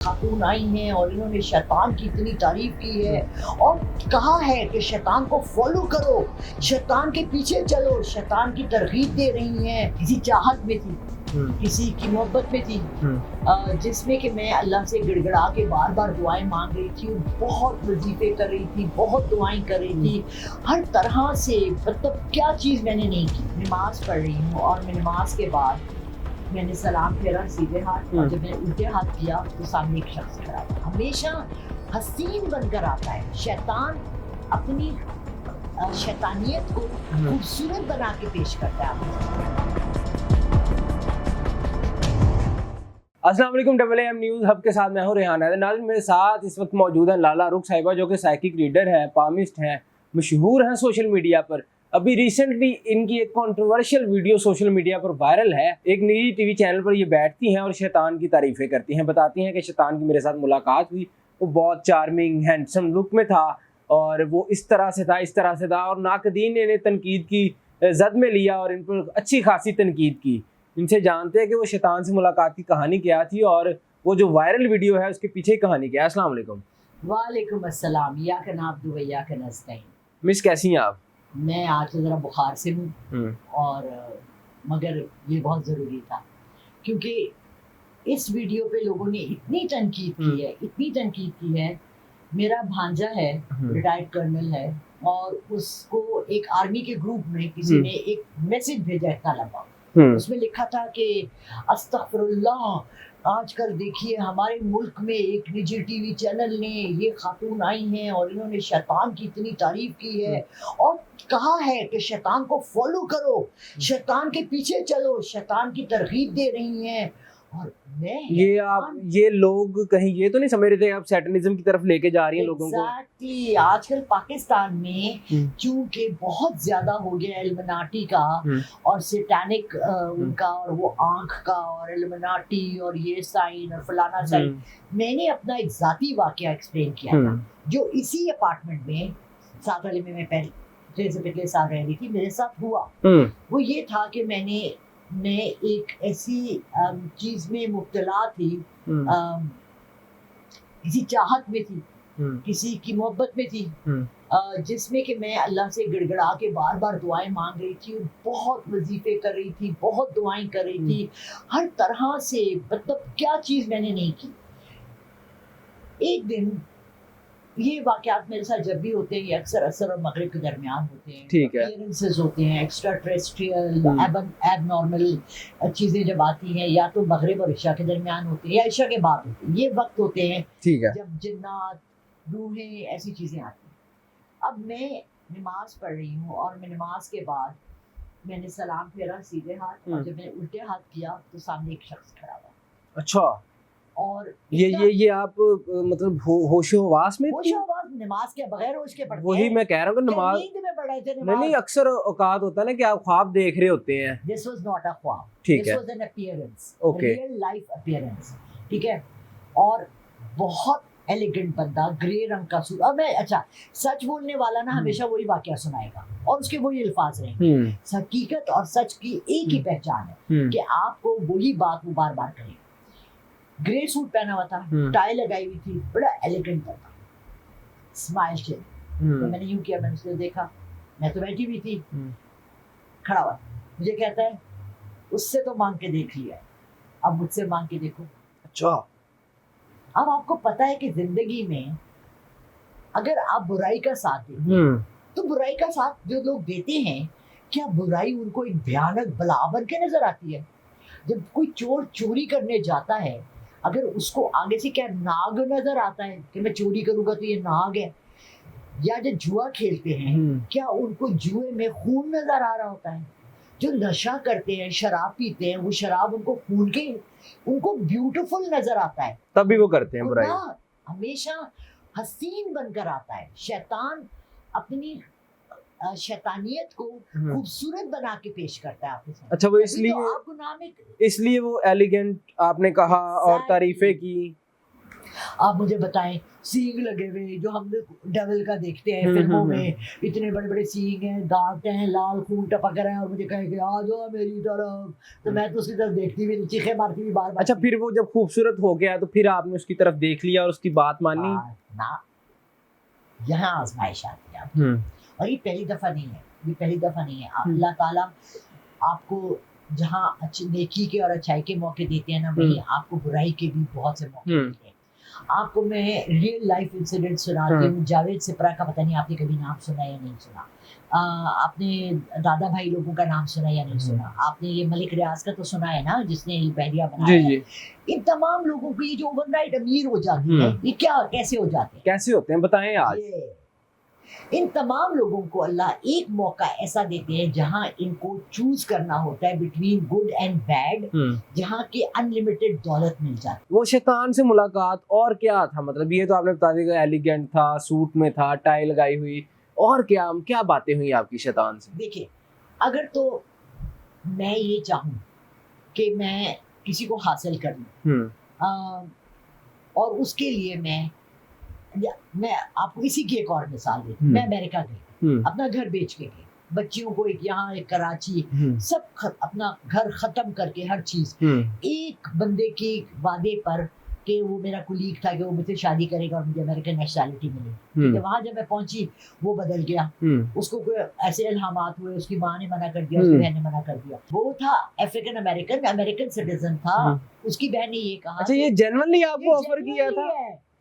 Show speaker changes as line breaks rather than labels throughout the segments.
खातून आई हैं और इन्होंने शैतान की इतनी तारीफ की है और कहा है कि शैतान को फॉलो करो, शैतान के पीछे चलो, शैतान की तरगीब दे रही हैं। किसी चाहत में थी, किसी की मोहब्बत में थी, जिसमें कि मैं अल्लाह से गिड़गिड़ा के बार बार दुआएं मांग रही थी, बहुत वजीफे कर रही थी, बहुत दुआएं कर रही थी, हर तरह से। मतलब क्या चीज़ मैंने नहीं की। नमाज पढ़ रही हूँ और मैं नमाज के बाद मैंने सलाम फेरा सीधे हाथ, और जब मैंने उल्टे हाथ किया तो सामने एक शख्स खड़ा था। हमेशा हसीन बनकर आता है शैतान, अपनी शैतानियत को खूबसूरत बना के पेश करता है आपको।
अस्सलाम वालेकुम, एम न्यूज़ हब के साथ मैं हूं रेहान है। नाज़रीन, मेरे साथ इस वक्त मौजूद हैं लाला रुख साहिबा, जो कि साइकिक रीडर हैं, पामिस्ट हैं, मशहूर हैं सोशल मीडिया पर। अभी रिसेंटली इनकी एक कंट्रोवर्शियल वीडियो सोशल मीडिया पर वायरल है। एक निजी टीवी चैनल पर ये बैठती हैं और शैतान की तारीफ़ें करती हैं, बताती हैं कि शैतान की मेरे साथ मुलाकात हुई, वो बहुत चार्मिंग हैंडसम लुक में था और वो इस तरह से था, इस तरह से था, और नाकदीन ने इन्हें तनकीद की जद में लिया और इन पर अच्छी खासी तनकीद की। इनसे जानते हैं कि वो शैतान से मुलाकात की कहानी क्या थी और वो जो वायरल वीडियो है उसके पीछे की कहानी क्या है। अस्सलाम वालेकुम।
वालेकुम अस्सलाम, या का नाब्दु व या का नस्तईन।
मिस, कैसी हैं आप?
मैं आज तो ज़रा बुखार से हूँ और मगर ये बहुत ज़रूरी था, क्योंकि इस वीडियो पे लोगों ने इतनी तनकीद की है, इतनी तनकीद की है। मेरा भांजा है, रिटायर्ड कर्नल है, और उसको एक आर्मी के ग्रुप में किसी ने एक मैसेज भेजा है काला बाग। उसमें लिखा था कि अस्तगफिरुल्लाह, आजकल देखिए हमारे मुल्क में एक निजी टीवी चैनल ने ये खातून आई हैं और इन्होंने शैतान की इतनी तारीफ की है और कहा है कि शैतान को फॉलो करो, शैतान के पीछे चलो, शैतान की तरगीब दे रही हैं। और
ये लोग कहीं ये तो नहीं समझ रहे थे आप सैटनिज्म की तरफ लेके जा रही हैं लोगों को?
एग्जैक्टली। आजकल पाकिस्तान में चूंकि बहुत ज्यादा हो गया इल्यूमिनाटी का और सैटानिक उनका, और वो आंख का और इल्यूमिनाटी और ये साइन और फलाना साइन। मैंने अपना एक जाती वाकया एक्सप्लेन किया था, जो इसी अपार्टमेंट में 7 वाले में मैं पिछले साल रह रही थी, मेरे साथ हुआ। वो ये था कि मैं एक ऐसी चीज में मुब्तला थी, किसी चाहत में थी, किसी की मोहब्बत में थी, जिसमें कि मैं अल्लाह से गिड़गिड़ा के बार बार दुआएं मांग रही थी, बहुत वजीफे कर रही थी, बहुत दुआएं कर रही थी, हर तरह से। मतलब क्या चीज मैंने नहीं की। एक दिन ये वाक़यात मेरे साथ जब भी होते हैं, ये अक्सर असर और मगरिब के दरमियान होते हैं।
ठीक है।
अपीयरेंसेस होते हैं, एक्स्ट्रा टेरेस्ट्रियल एबनॉर्मल चीज़ें जब आती हैं, या तो मगरिब और इशा के दरमियान होती हैं या इशा के बाद होती हैं। ये वक्त होते हैं,
ठीक है,
जब जिन्नात, रूहें, ऐसी चीज़ें आती हैं। अब मैं नमाज पढ़ रही हूँ और मैं नमाज के बाद मैंने सलाम फेरा सीधे हाथ, और जब मैंने उल्टे हाथ किया तो सामने एक शख्स खड़ा हुआ।
अच्छा। और ये आप मतलब होशो-हवास में थी?
होशो-हवास, नमाज के बगैर होश के पढ़ते हैं।
वही मैं कह रहा हूँ कि नमाज
नींद में पढ़ रहे थे नमाज।
नहीं, अक्सर औकात होता है ना कि आप ख्वाब देख रहे होते हैं।
This was not a ख्वाब,
ठीक
This
है,
was an appearance,
Okay.
real life appearance, ठीक है। और बहुत एलिगेंट बंदा, ग्रे रंग का सूट। और मैं, अच्छा, सच बोलने वाला ना हमेशा वही वाकया सुनाएगा और उसके वही अल्फाज रहेंगे। हकीकत और सच की एक ही पहचान है कि आपको वही बात वो बार बार करें। ग्रे सूट पहना हुआ था, टाई लगाई हुई थी, बड़ा एलिगेंट था, स्माइल से। तो मैंने यूं किया, मैंने उसको देखा, मैं तो बैठी हुई थी, खड़ा हुआ, मुझे कहता है उससे तो मांग के देख लिया, अब मुझसे मांग के देखो।
अच्छा।
अब आपको पता है कि जिंदगी में अगर आप बुराई का साथ देते तो बुराई का साथ जो लोग देते हैं, क्या बुराई उनको एक भयानक बला बन के नजर आती है? जब कोई चोर चोरी करने जाता है, अगर उसको आगे से क्या नाग नजर आता है कि मैं चोरी करूंगा तो ये नाग है? या जो जुआ खेलते हैं, क्या उनको जुए में खून नजर आ रहा होता है? जो नशा करते हैं, शराब पीते हैं, वो शराब उनको खून के, उनको ब्यूटीफुल नजर आता है,
तभी वो करते हैं बुराई।
हमेशा हसीन बनकर आता है। शैतान अपनी शैतानियत को खूबसूरत बना के पेश करता है आपके साथ।
अच्छा, वो
तो
इसलिए वो एलिगेंट आपने कहा और तारीफें की।
آپ مجھے بتائیں سینگ لگے ہوئے جو ہم ڈیول کا دیکھتے ہیں فلموں میں، اتنے بڑے بڑے سینگ ہیں، دانت ہیں، لال خون ٹپک رہا ہے، اور مجھے کہے کہ آ جاؤ میری طرف، تو میں تو اس کی طرف دیکھتی بھی نہیں، چیخیں مارتی بھی بار بار.
اچھا پھر وہ جب خوبصورت ہو گیا تو پھر آپ نے اس کی طرف دیکھ لیا اور اس کی بات مانی؟
نہ، یہاں آزمائش آتی ہے، اور یہ پہلی دفعہ نہیں ہے، یہ پہلی دفعہ نہیں ہے. اللہ تعالیٰ آپ کو جہاں نیکی کے اور اچھائی کے موقع دیتے ہیں نا، وہیں آپ کو برائی کے بھی بہت سے موقع دیتے ہیں. آپ کو میں ریئل لائف انسیڈنٹ سناتی ہوں. جاوید سپرا کا پتہ نہیں آپ نے کبھی نام سنا یا نہیں سنا، آپ نے دادا بھائی لوگوں کا نام سنا یا نہیں سنا، آپ نے یہ ملک ریاض کا تو سنا ہے نا جس نے بحریہ بنایا ہے. ان تمام لوگوں کو یہ جو اوور نائٹ امیر ہو جاتی ہے، یہ کیا کیسے ہو جاتے ہیں،
کیسے ہوتے ہیں بتائیں آج.
ان تمام لوگوں کو اللہ ایک موقع ایسا دیتے ہیں جہاں ان کو چوز کرنا ہوتا ہے بٹوین گڈ اینڈ بیڈ، جہاں کہ انلمیٹڈ دولت مل جاتی.
وہ شیطان سے ملاقات اور کیا تھا؟ مطلب یہ تو آپ نے بتا دیا کہ ایلیگنٹ تھا، سوٹ میں تھا، ٹائی لگائی ہوئی، اور کیا باتیں ہوئی آپ کی شیطان سے؟
دیکھیں، اگر تو میں یہ چاہوں کہ میں کسی کو حاصل کر لوں، اور اس کے لیے میں آپ کو اسی کی ایک اور مثال دیتی ہوں. میں امریکہ گئی، اپنا گھر بیچ کے گئی، بچیوں کو ایک یہاں ایک کراچی، سب اپنا گھر ختم کر کے ہر چیز ایک بندے کے وعدے پر کہ وہ میرا کولیگ تھا کہ وہ مجھ سے شادی کرے گا اور مجھے امریکن نیشنلٹی ملی. وہاں جب میں پہنچی وہ بدل گیا، اس کو کوئی ایسے الہامات ہوئے، اس کی ماں نے منع کر دیا، اس کی بہن نے منع کر دیا. وہ تھا افریقن امریکن سٹیزن تھا، اس کی بہن نے یہ کہا.
اچھا یہ جینوئنلی آپ کو آفر کیا تھا؟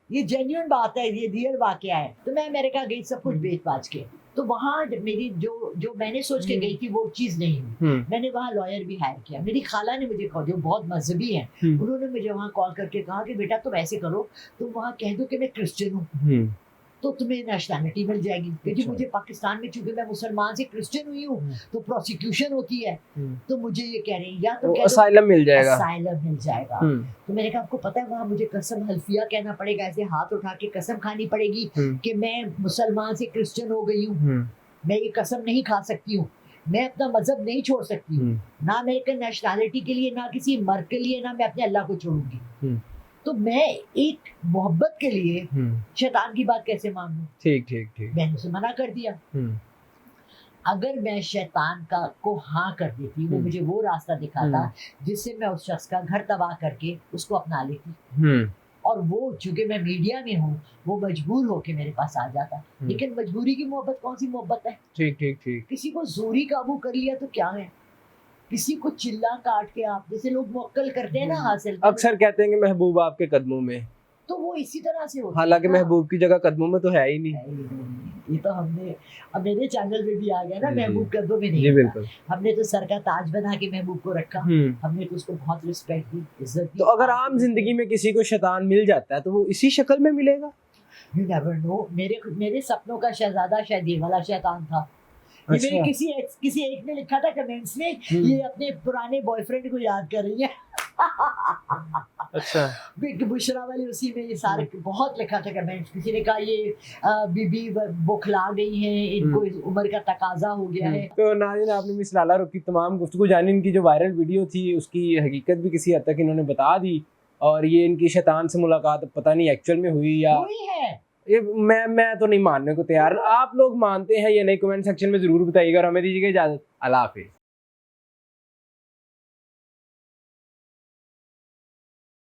یہ جینیون بات ہے، یہ ریئل واقعہ ہے. تو میں امریکہ گئی سب کچھ بیچ باچ کے، تو وہاں میری جو میں نے سوچ کے گئی تھی وہ چیز نہیں ہوئی. میں نے وہاں لائر بھی ہائر کیا. میری خالہ نے مجھے جو بہت مذہبی ہیں، انہوں نے مجھے وہاں کال کر کے کہا کہ بیٹا تم ایسے کرو، تم وہاں کہہ دو کہ میں کرسچن ہوں تو تمہیں نیشنلٹی مل جائے گی. کیونکہ مجھے پاکستان میں چونکہ میں مسلمان سے کرسچن ہوئی ہوں تو پروسیکیوشن ہوتی ہے، تو مجھے یہ کہہ رہی یا تو
اسائلم مل جائے گا.
اسائلم مل جائے گا. تو میں نے کہا آپ کو پتہ ہے وہاں مجھے قسم حلفیہ کہنا پڑے گا، ایسے ہاتھ اٹھا کے قسم کھانی پڑے گی کہ میں مسلمان سے کرسچن ہو گئی ہوں. میں یہ قسم نہیں کھا سکتی ہوں، میں اپنا مذہب نہیں چھوڑ سکتی ہوں، نہ امریکن نیشنلٹی کے لیے، نہ کسی مرد کے لیے، نہ میں اپنے اللہ کو چھوڑوں گی. تو میں ایک محبت کے لیے شیطان کی بات کیسے مانوں؟ ٹھیک میں نے اسے منع کر دیا. اگر میں شیطان کو ہاں کر دیتی، وہ مجھے وہ راستہ دکھاتا جس سے میں اس شخص کا گھر تباہ کر کے اس کو اپنا لیتی، اور وہ چونکہ میں میڈیا میں ہوں وہ مجبور ہو کے میرے پاس آ جاتا. لیکن مجبوری کی محبت کون سی محبت ہے؟ ٹھیک. کسی کو زوری قابو کر لیا تو کیا ہے، کسی کو چلا کاٹ کے، آپ جیسے لوگ موکل کرتے ہیں نا حاصل،
اکثر کہتے ہیں کہ محبوب آپ کے قدموں میں،
تو وہ اسی طرح سے ہوتا ہے.
حالانکہ محبوب کی جگہ قدموں میں تو ہے ہی نہیں.
یہ تو ہم نے اب میرے چینل پہ بھی آ گیا نا، محبوب قدموں میں نہیں.
جی بالکل.
ہم نے تو سر کا تاج بنا کے محبوب کو رکھا، ہم نے تو اس کو بہت رسپیکٹ دی، عزت دی.
تو اگر عام زندگی میں کسی کو شیطان مل جاتا ہے تو وہ اسی شکل میں ملے گا؟
You never know. میرے سپنوں کا شہزادہ شاید یہ والا شیطان تھا. یہ میری کسی ایک نے لکھا تھا کمنٹس میں، یہ اپنے پرانے بوائے فرینڈ کو یاد کر رہی ہے.
اچھا
بشرا والی اسی میں یہ سارے بہت لکھا تھا کمنٹس. کسی نے کہا یہ بی بخلا گئی ہیں، ان کو عمر کا تقاضا ہو گیا ہے.
تو ناظرین آپ نے مس لالہ رخ کی تمام گفتگو جانی. ان کی جو وائرل ویڈیو تھی اس کی حقیقت بھی کسی حد تک انہوں نے بتا دی، اور یہ ان کی شیطان سے ملاقات پتہ نہیں ایکچوئل میں ہوئی یا
ہوئی ہے.
میں تو نہیں ماننے کو تیار. آپ لوگ مانتے ہیں یا نہیں؟ کمنٹ سیکشن میں ضرور بتائیے گا. اور ہمیں دیجیے گا اجازت. اللہ حافظ.